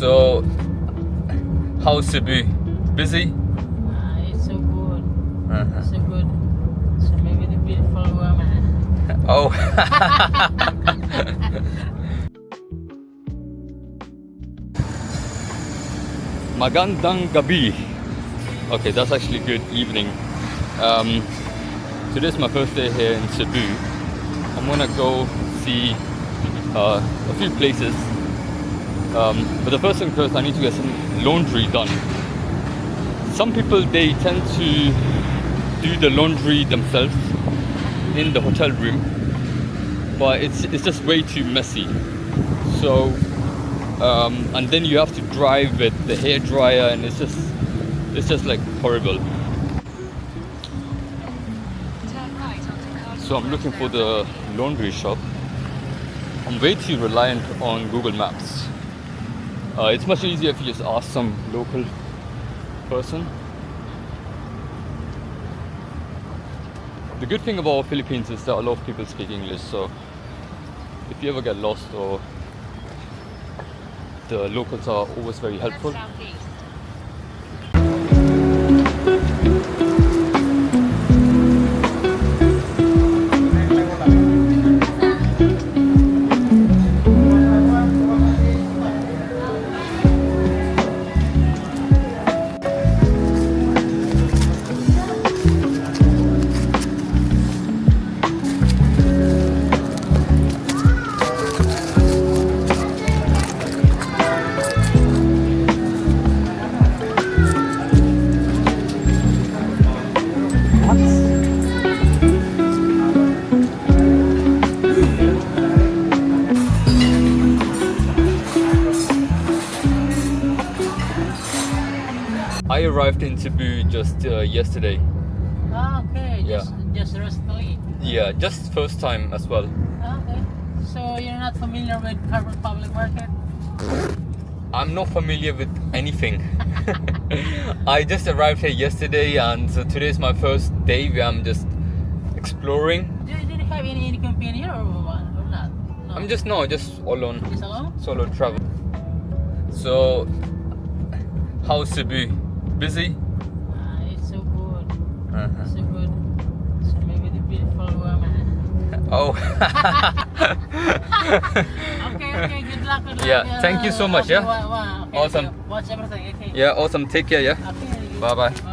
So, how's CEBU? Busy? It's so good. Uh-huh. So good. So maybe the beautiful woman. Oh. Magandang gabi. Okay, that's actually good evening. Today's my first day here in CEBU. I'm gonna go see a few places. But the first thing first, I need to get some laundry done. Some people, they tend to do the laundry themselves in the hotel room, but it's just way too messy. So and then you have to drive with the hair dryer, and it's just like horrible. So I'm looking for the laundry shop. I'm way too reliant on Google Maps. It's much easier if you just ask some local person. The good thing about Philippines is that a lot of people speak English, so if you ever get lost, or the locals are always very helpful. I arrived in CEBU just yesterday. Oh, okay. Yeah. Just recently. Yeah, just first time as well. Okay. So you're not familiar with Harvard Public Market? I'm not familiar with anything. I just arrived here yesterday, and so today's my first day where I'm just exploring. Did you have any company here or what? Or not? No. I'm just alone. Just alone? Solo travel. So, how's CEBU? Busy? It's so good. Uh-huh. So good. So maybe the beautiful woman. Oh. Okay. Good luck. Yeah, thank you so much, yeah? Wow. Okay, Awesome. Watch everything. Okay. Yeah, awesome. Take care, yeah? Okay. Bye-bye.